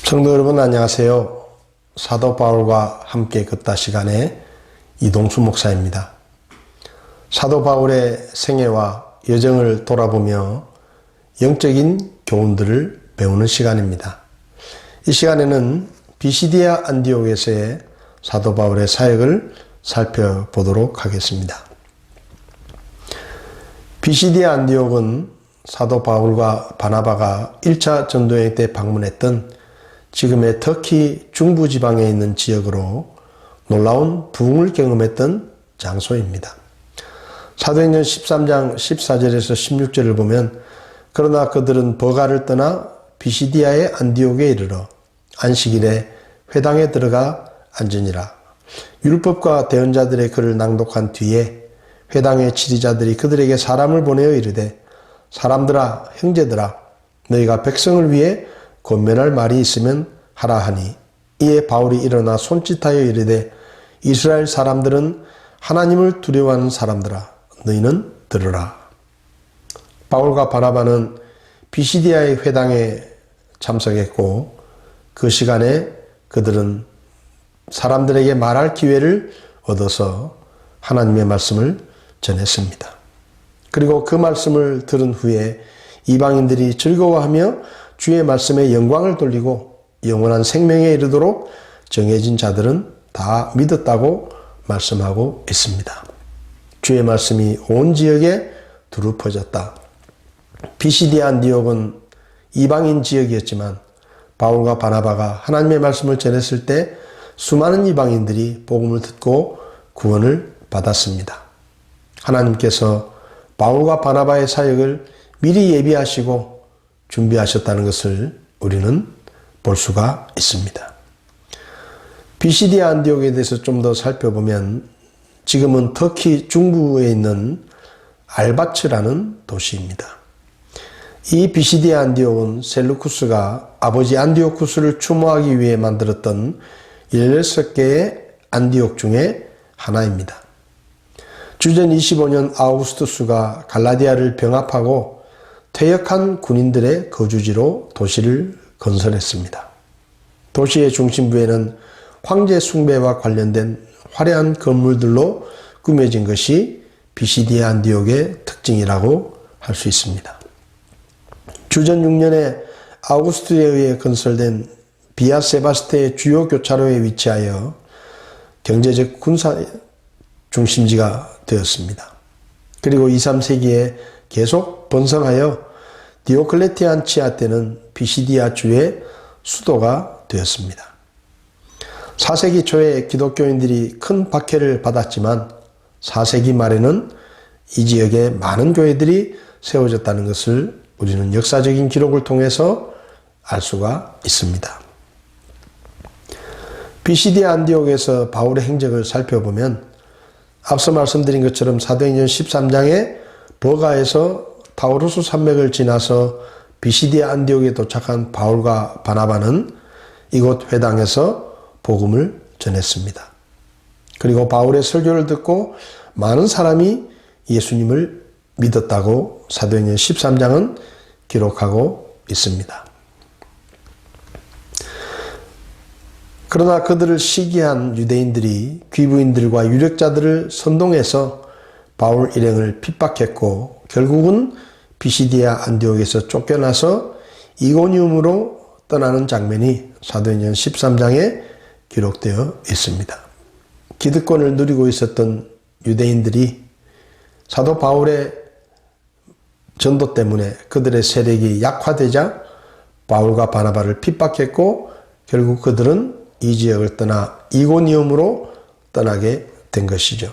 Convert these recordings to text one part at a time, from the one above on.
성도 여러분 안녕하세요. 사도 바울과 함께 걷다 시간에 이동수 목사입니다. 사도 바울의 생애와 여정을 돌아보며 영적인 교훈들을 배우는 시간입니다. 이 시간에는 비시디아 안디옥에서의 사도 바울의 사역을 살펴보도록 하겠습니다. 비시디아 안디옥은 사도 바울과 바나바가 1차 전도여행 때 방문했던 지금의 터키 중부 지방에 있는 지역으로 놀라운 부흥을 경험했던 장소입니다. 사도행전 13장 14절에서 16절을 보면 그러나 그들은 버가를 떠나 비시디아의 안디옥에 이르러 안식일에 회당에 들어가 앉으니라. 율법과 대언자들의 글을 낭독한 뒤에 회당의 지리자들이 그들에게 사람을 보내어 이르되 사람들아 형제들아 너희가 백성을 위해 권면할 말이 있으면 하라 하니 이에 바울이 일어나 손짓하여 이르되 이스라엘 사람들은 하나님을 두려워하는 사람들아 너희는 들으라. 바울과 바나바는 비시디아의 회당에 참석했고 그 시간에 그들은 사람들에게 말할 기회를 얻어서 하나님의 말씀을 전했습니다. 그리고 그 말씀을 들은 후에 이방인들이 즐거워하며 주의 말씀에 영광을 돌리고 영원한 생명에 이르도록 정해진 자들은 다 믿었다고 말씀하고 있습니다. 주의 말씀이 온 지역에 두루 퍼졌다. 비시디아 안디옥은 이방인 지역이었지만 바울과 바나바가 하나님의 말씀을 전했을 때 수많은 이방인들이 복음을 듣고 구원을 받았습니다. 하나님께서 바울과 바나바의 사역을 미리 예비하시고 준비하셨다는 것을 우리는 볼 수가 있습니다. 비시디아 안디옥에 대해서 좀 더 살펴보면 지금은 터키 중부에 있는 알바츠라는 도시입니다. 이 비시디아 안디옥은 셀루쿠스가 아버지 안디오쿠스를 추모하기 위해 만들었던 16개의 안디옥 중에 하나입니다. 주전 25년 아우구스투스가 갈라디아를 병합하고 퇴역한 군인들의 거주지로 도시를 건설했습니다. 도시의 중심부에는 황제 숭배와 관련된 화려한 건물들로 꾸며진 것이 비시디아 안디옥의 특징이라고 할 수 있습니다. 주전 6년에 아우구스투스에 의해 건설된 비아 세바스테의 주요 교차로에 위치하여 경제적 군사 중심지가 되었습니다. 그리고 2, 3세기에 계속 번성하여 디오클레티안 치아 때는 비시디아 주의 수도가 되었습니다. 4세기 초에 기독교인들이 큰 박해를 받았지만 4세기 말에는 이 지역에 많은 교회들이 세워졌다는 것을 우리는 역사적인 기록을 통해서 알 수가 있습니다. 비시디아 안디옥에서 바울의 행적을 살펴보면 앞서 말씀드린 것처럼 사도행전 13장에 버가에서 타우루스 산맥을 지나서 비시디아 안디옥에 도착한 바울과 바나바는 이곳 회당에서 복음을 전했습니다. 그리고 바울의 설교를 듣고 많은 사람이 예수님을 믿었다고 사도행전 13장은 기록하고 있습니다. 그러나 그들을 시기한 유대인들이 귀부인들과 유력자들을 선동해서 바울 일행을 핍박했고 결국은 비시디아 안디옥에서 쫓겨나서 이고니움으로 떠나는 장면이 사도행전 13장에 기록되어 있습니다. 기득권을 누리고 있었던 유대인들이 사도 바울의 전도 때문에 그들의 세력이 약화되자 바울과 바나바를 핍박했고 결국 그들은 이 지역을 떠나 이고니움으로 떠나게 된 것이죠.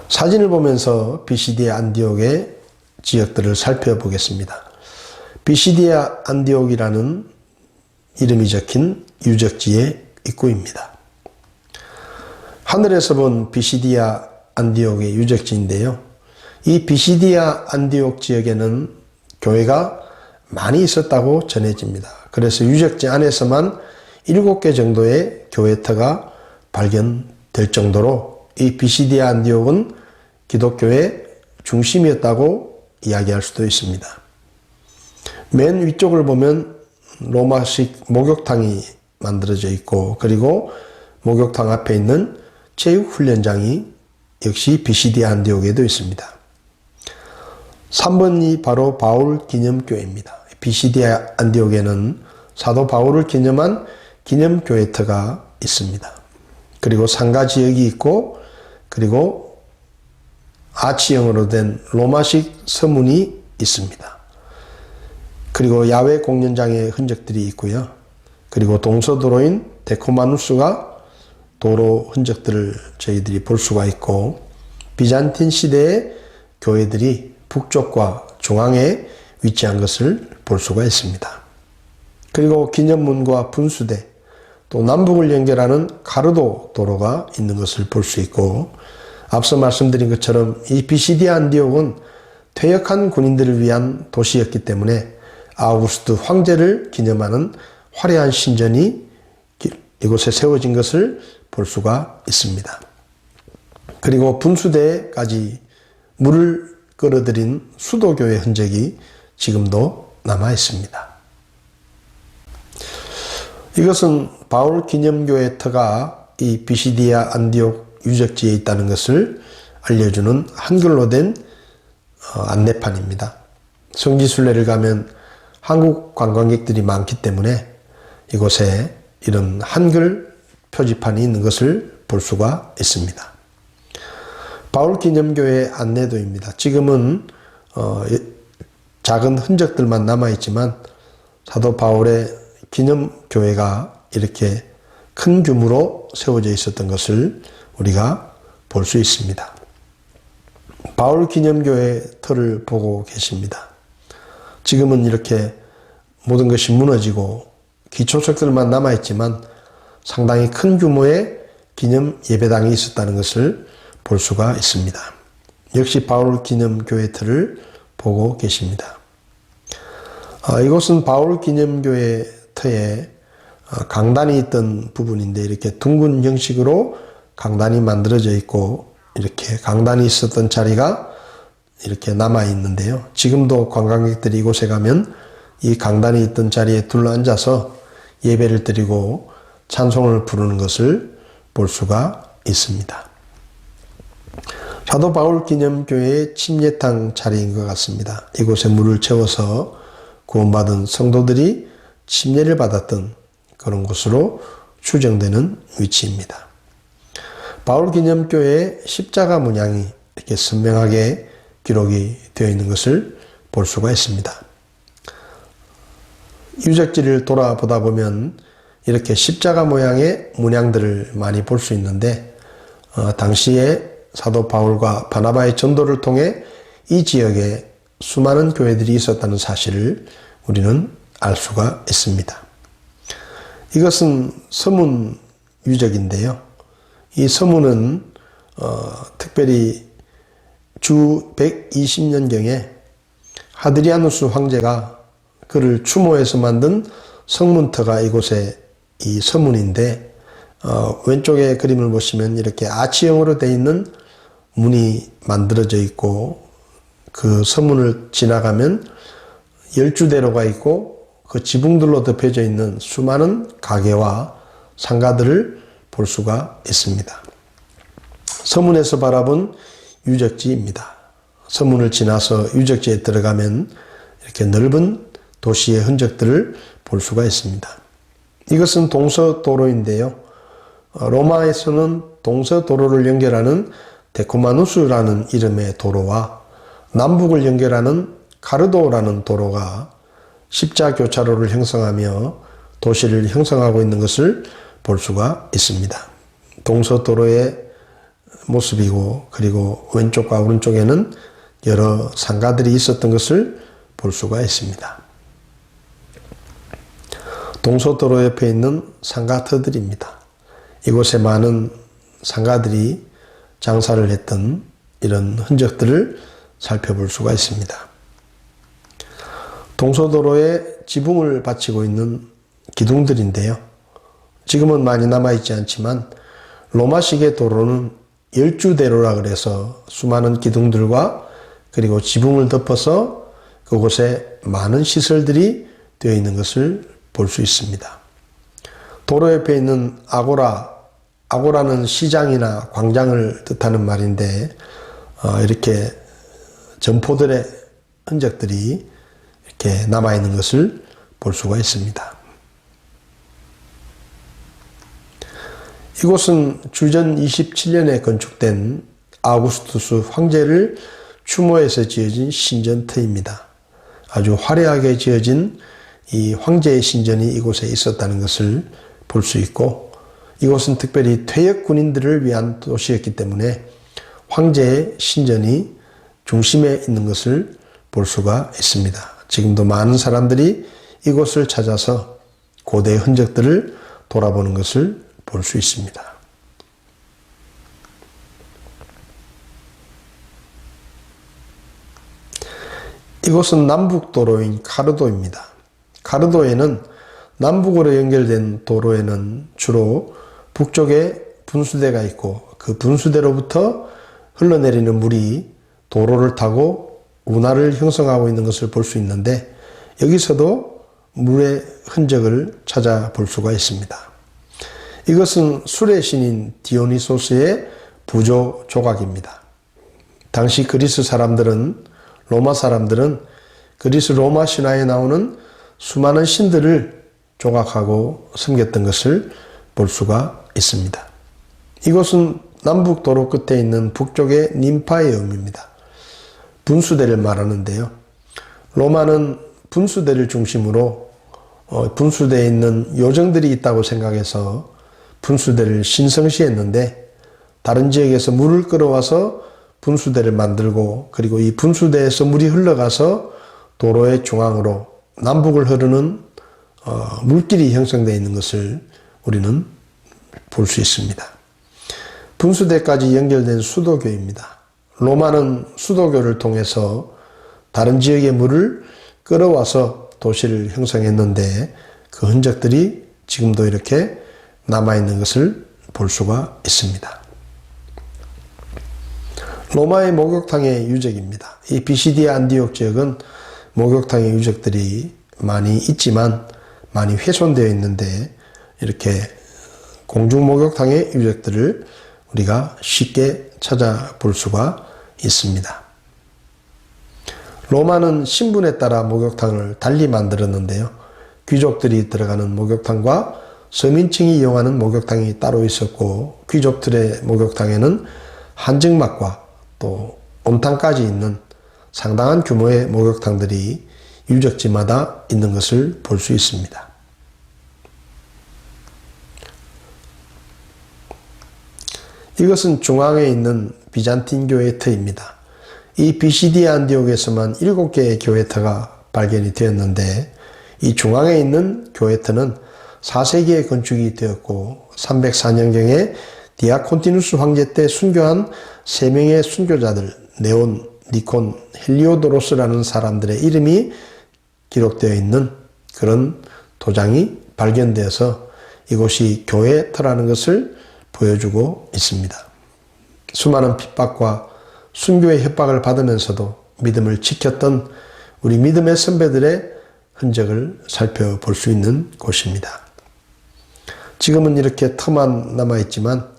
사진을 보면서 비시디아 안디옥의 지역들을 살펴보겠습니다. 비시디아 안디옥이라는 이름이 적힌 유적지의 입구입니다. 하늘에서 본 비시디아 안디옥의 유적지인데요. 이 비시디아 안디옥 지역에는 교회가 많이 있었다고 전해집니다. 그래서 유적지 안에서만 7개 정도의 교회터가 발견될 정도로 이 비시디아 안디옥은 기독교의 중심이었다고 이야기할 수도 있습니다. 맨 위쪽을 보면 로마식 목욕탕이 만들어져 있고, 그리고 목욕탕 앞에 있는 체육훈련장이 역시 비시디아 안디옥에도 있습니다. 3번이 바로 바울 기념교회입니다. 비시디아 안디옥에는 사도 바울을 기념한 기념교회터가 있습니다. 그리고 상가 지역이 있고, 그리고 아치형으로 된 로마식 서문이 있습니다. 그리고 야외 공연장의 흔적들이 있고요. 그리고 동서도로인 데코마누스가 도로 흔적들을 저희들이 볼 수가 있고, 비잔틴 시대의 교회들이 북쪽과 중앙에 위치한 것을 볼 수가 있습니다. 그리고 기념문과 분수대, 또 남북을 연결하는 가르도 도로가 있는 것을 볼 수 있고, 앞서 말씀드린 것처럼 이 비시디아 안디옥은 퇴역한 군인들을 위한 도시였기 때문에 아우구스트 황제를 기념하는 화려한 신전이 이곳에 세워진 것을 볼 수가 있습니다. 그리고 분수대까지 물을 끌어들인 수도교의 흔적이 지금도 남아 있습니다. 이것은 바울 기념교회 터가 이 비시디아 안디옥 유적지에 있다는 것을 알려주는 한글로 된 안내판입니다. 성지순례를 가면 한국 관광객들이 많기 때문에 이곳에 이런 한글 표지판이 있는 것을 볼 수가 있습니다. 바울 기념교회 안내도입니다. 지금은 작은 흔적들만 남아있지만 사도 바울의 기념교회가 이렇게 큰 규모로 세워져 있었던 것을 우리가 볼 수 있습니다. 바울 기념교회 터를 보고 계십니다. 지금은 이렇게 모든 것이 무너지고 기초석들만 남아있지만 상당히 큰 규모의 기념 예배당이 있었다는 것을 볼 수가 있습니다. 역시 바울 기념교회 터를 보고 계십니다. 이곳은 바울 기념교회 터에 강단이 있던 부분인데, 이렇게 둥근 형식으로 강단이 만들어져 있고, 이렇게 강단이 있었던 자리가 이렇게 남아 있는데요. 지금도 관광객들이 이곳에 가면 이 강단이 있던 자리에 둘러앉아서 예배를 드리고 찬송을 부르는 것을 볼 수가 있습니다. 사도 바울 기념교회의 침례탕 자리인 것 같습니다. 이곳에 물을 채워서 구원받은 성도들이 침례를 받았던 그런 곳으로 추정되는 위치입니다. 바울 기념교회의 십자가 문양이 이렇게 선명하게 기록이 되어 있는 것을 볼 수가 있습니다. 유적지를 돌아보다 보면 이렇게 십자가 모양의 문양들을 많이 볼 수 있는데, 당시에 사도 바울과 바나바의 전도를 통해 이 지역에 수많은 교회들이 있었다는 사실을 우리는 알 수가 있습니다. 이것은 서문 유적인데요. 이 서문은 특별히 주 120년경에 하드리아누스 황제가 그를 추모해서 만든 성문터가 이곳에 이 서문인데, 왼쪽에 그림을 보시면 이렇게 아치형으로 되어 있는 문이 만들어져 있고, 그 서문을 지나가면 열주대로가 있고 그 지붕들로 덮여져 있는 수많은 가게와 상가들을 볼 수가 있습니다. 서문에서 바라본 유적지입니다. 서문을 지나서 유적지에 들어가면 이렇게 넓은 도시의 흔적들을 볼 수가 있습니다. 이것은 동서도로인데요. 로마에서는 동서도로를 연결하는 데코마누스라는 이름의 도로와 남북을 연결하는 가르도라는 도로가 십자교차로를 형성하며 도시를 형성하고 있는 것을 볼 수가 있습니다. 동서도로의 모습이고, 그리고 왼쪽과 오른쪽에는 여러 상가들이 있었던 것을 볼 수가 있습니다. 동서도로 옆에 있는 상가터들입니다. 이곳에 많은 상가들이 장사를 했던 이런 흔적들을 살펴볼 수가 있습니다. 동서도로에 지붕을 바치고 있는 기둥들인데요. 지금은 많이 남아있지 않지만 로마식의 도로는 열주대로라 그래서 수많은 기둥들과 그리고 지붕을 덮어서 그곳에 많은 시설들이 되어 있는 것을 볼 수 있습니다. 도로 옆에 있는 아고라는 시장이나 광장을 뜻하는 말인데 이렇게 점포들의 흔적들이 이렇게 남아있는 것을 볼 수가 있습니다. 이곳은 주전 27년에 건축된 아우구스투스 황제를 추모해서 지어진 신전터입니다. 아주 화려하게 지어진 이 황제의 신전이 이곳에 있었다는 것을 볼 수 있고, 이곳은 특별히 퇴역 군인들을 위한 도시였기 때문에 황제의 신전이 중심에 있는 것을 볼 수가 있습니다. 지금도 많은 사람들이 이곳을 찾아서 고대의 흔적들을 돌아보는 것을 볼 수 있습니다. 이곳은 남북도로인 카르도입니다. 카르도에는 남북으로 연결된 도로에는 주로 북쪽에 분수대가 있고 그 분수대로부터 흘러내리는 물이 도로를 타고 운하를 형성하고 있는 것을 볼 수 있는데, 여기서도 물의 흔적을 찾아볼 수가 있습니다. 이것은 술의 신인 디오니소스의 부조 조각입니다. 당시 그리스 사람들은, 로마 사람들은 그리스 로마 신화에 나오는 수많은 신들을 조각하고 섬겼던 것을 볼 수가 있습니다. 이곳은 남북도로 끝에 있는 북쪽의 님파의 음입니다. 분수대를 말하는데요. 로마는 분수대를 중심으로 분수대에 있는 요정들이 있다고 생각해서 분수대를 신성시했는데, 다른 지역에서 물을 끌어와서 분수대를 만들고, 그리고 이 분수대에서 물이 흘러가서 도로의 중앙으로 남북을 흐르는 물길이 형성되어 있는 것을 우리는 볼 수 있습니다. 분수대까지 연결된 수도교입니다. 로마는 수도교를 통해서 다른 지역의 물을 끌어와서 도시를 형성했는데, 그 흔적들이 지금도 이렇게 남아있는 것을 볼 수가 있습니다. 로마의 목욕탕의 유적입니다. 이 비시디아 안디옥 지역은 목욕탕의 유적들이 많이 있지만 많이 훼손되어 있는데, 이렇게 공중 목욕탕의 유적들을 우리가 쉽게 찾아볼 수가 있습니다. 로마는 신분에 따라 목욕탕을 달리 만들었는데요. 귀족들이 들어가는 목욕탕과 서민층이 이용하는 목욕탕이 따로 있었고, 귀족들의 목욕탕에는 한증막과 또 온탕까지 있는 상당한 규모의 목욕탕들이 유적지마다 있는 것을 볼 수 있습니다. 이것은 중앙에 있는 비잔틴 교회 터입니다. 이 비시디아 안디옥에서만 7개의 교회 터가 발견이 되었는데, 이 중앙에 있는 교회 터는 4세기에 건축이 되었고 304년경에 디아콘티누스 황제 때 순교한 3명의 순교자들 네온, 니콘, 헬리오도로스라는 사람들의 이름이 기록되어 있는 그런 도장이 발견되어서 이곳이 교회 터라는 것을 보여주고 있습니다. 수많은 핍박과 순교의 협박을 받으면서도 믿음을 지켰던 우리 믿음의 선배들의 흔적을 살펴볼 수 있는 곳입니다. 지금은 이렇게 터만 남아있지만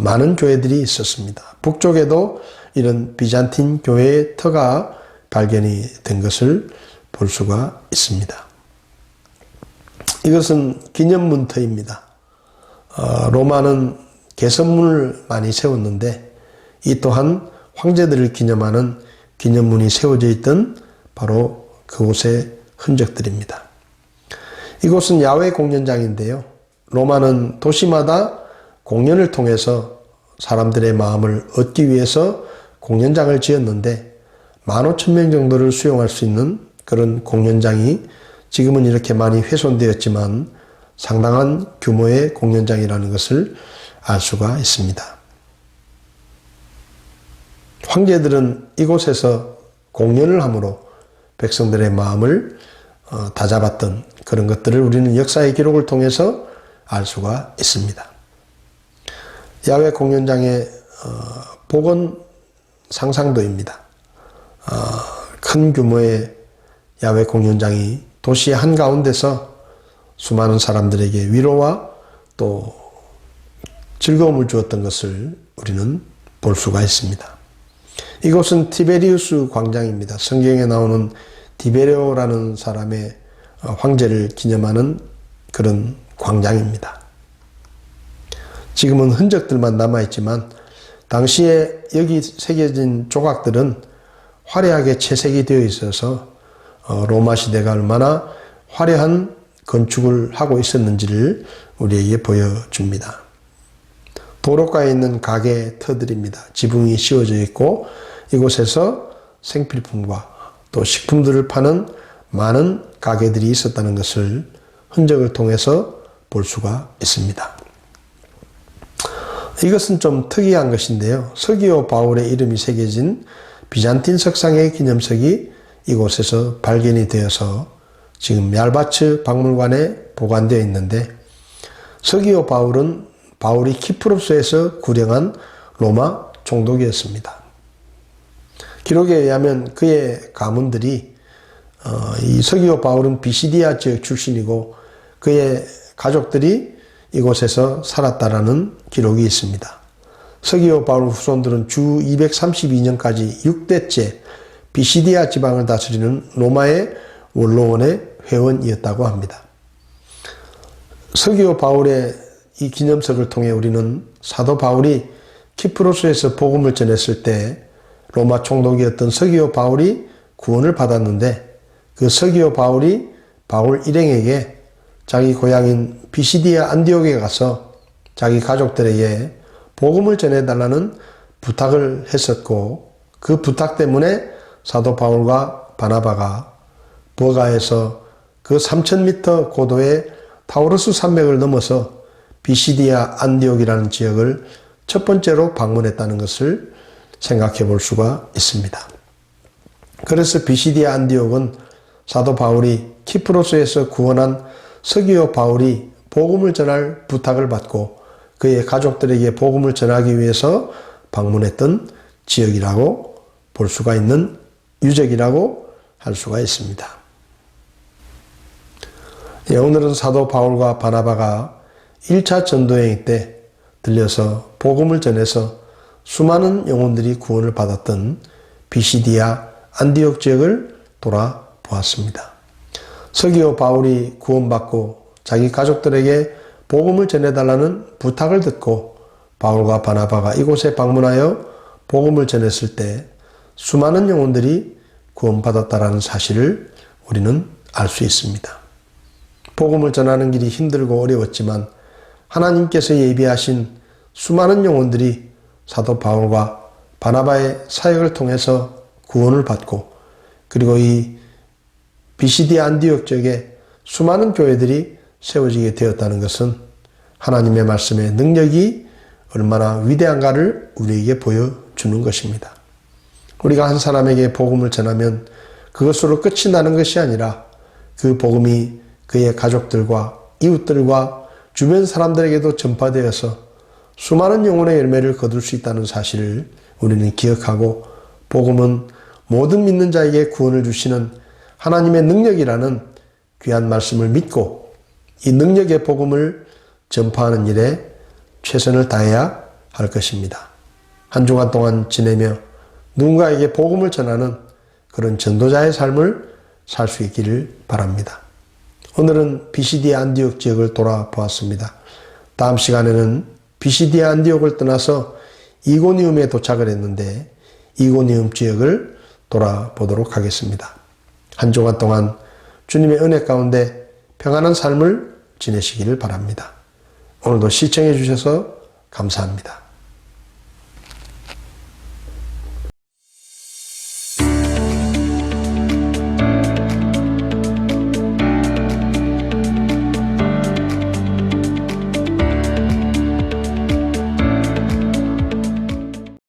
많은 교회들이 있었습니다. 북쪽에도 이런 비잔틴 교회의 터가 발견이 된 것을 볼 수가 있습니다. 이것은 기념문터입니다. 로마는 개선문을 많이 세웠는데, 이 또한 황제들을 기념하는 기념문이 세워져 있던 바로 그곳의 흔적들입니다. 이곳은 야외 공연장인데요. 로마는 도시마다 공연을 통해서 사람들의 마음을 얻기 위해서 공연장을 지었는데, 15,000명 정도를 수용할 수 있는 그런 공연장이 지금은 이렇게 많이 훼손되었지만 상당한 규모의 공연장이라는 것을 알 수가 있습니다. 황제들은 이곳에서 공연을 함으로 백성들의 마음을 다잡았던 그런 것들을 우리는 역사의 기록을 통해서 알 수가 있습니다. 야외 공연장의 복원 상상도입니다. 큰 규모의 야외 공연장이 도시의 한가운데서 수많은 사람들에게 위로와 또 즐거움을 주었던 것을 우리는 볼 수가 있습니다. 이곳은 티베리우스 광장입니다. 성경에 나오는 디베레오라는 사람의 황제를 기념하는 그런 광장입니다. 지금은 흔적들만 남아있지만 당시에 여기 새겨진 조각들은 화려하게 채색이 되어 있어서 로마 시대가 얼마나 화려한 건축을 하고 있었는지를 우리에게 보여줍니다. 도로가에 있는 가게 터들입니다. 지붕이 씌워져 있고 이곳에서 생필품과 또 식품들을 파는 많은 가게들이 있었다는 것을 흔적을 통해서 볼 수가 있습니다. 이것은 좀 특이한 것인데요. 서기오 바울의 이름이 새겨진 비잔틴 석상의 기념석이 이곳에서 발견이 되어서 지금 얄바츠 박물관에 보관되어 있는데, 서기오 바울은 바울이 키프로스에서 구령한 로마 총독이었습니다. 기록에 의하면 그의 가문들이 이 서기오 바울은 비시디아 지역 출신이고 그의 가족들이 이곳에서 살았다라는 기록이 있습니다. 서기오 바울 후손들은 주 232년까지 6대째 비시디아 지방을 다스리는 로마의 원로원의 회원이었다고 합니다. 서기오 바울의 이 기념석을 통해 우리는 사도 바울이 키프로스에서 복음을 전했을 때 로마 총독이었던 서기오 바울이 구원을 받았는데, 그 서기오 바울이 바울 일행에게 자기 고향인 비시디아 안디옥에 가서 자기 가족들에게 복음을 전해달라는 부탁을 했었고, 그 부탁 때문에 사도 바울과 바나바가 버가에서 그 3000m 고도의 타우르스 산맥을 넘어서 비시디아 안디옥이라는 지역을 첫 번째로 방문했다는 것을 생각해 볼 수가 있습니다. 그래서 비시디아 안디옥은 사도 바울이 키프로스에서 구원한 서기오 바울이 복음을 전할 부탁을 받고 그의 가족들에게 복음을 전하기 위해서 방문했던 지역이라고 볼 수가 있는 유적이라고 할 수가 있습니다. 오늘은 사도 바울과 바나바가 1차 전도여행 때 들려서 복음을 전해서 수많은 영혼들이 구원을 받았던 비시디아 안디옥 지역을 돌아보았습니다. 서기오 바울이 구원받고 자기 가족들에게 복음을 전해달라는 부탁을 듣고 바울과 바나바가 이곳에 방문하여 복음을 전했을 때 수많은 영혼들이 구원받았다는 사실을 우리는 알 수 있습니다. 복음을 전하는 길이 힘들고 어려웠지만 하나님께서 예비하신 수많은 영혼들이 사도 바울과 바나바의 사역을 통해서 구원을 받고, 그리고 이 비시디아 안디옥 지역에 수많은 교회들이 세워지게 되었다는 것은 하나님의 말씀의 능력이 얼마나 위대한가를 우리에게 보여주는 것입니다. 우리가 한 사람에게 복음을 전하면 그것으로 끝이 나는 것이 아니라 그 복음이 그의 가족들과 이웃들과 주변 사람들에게도 전파되어서 수많은 영혼의 열매를 거둘 수 있다는 사실을 우리는 기억하고, 복음은 모든 믿는 자에게 구원을 주시는 하나님의 능력이라는 귀한 말씀을 믿고 이 능력의 복음을 전파하는 일에 최선을 다해야 할 것입니다. 한 주간 동안 지내며 누군가에게 복음을 전하는 그런 전도자의 삶을 살 수 있기를 바랍니다. 오늘은 비시디아 안디옥 지역을 돌아보았습니다. 다음 시간에는 비시디아 안디옥을 떠나서 이고니움에 도착을 했는데 이고니움 지역을 돌아보도록 하겠습니다. 한 주간 동안 주님의 은혜 가운데 평안한 삶을 지내시기를 바랍니다. 오늘도 시청해 주셔서 감사합니다.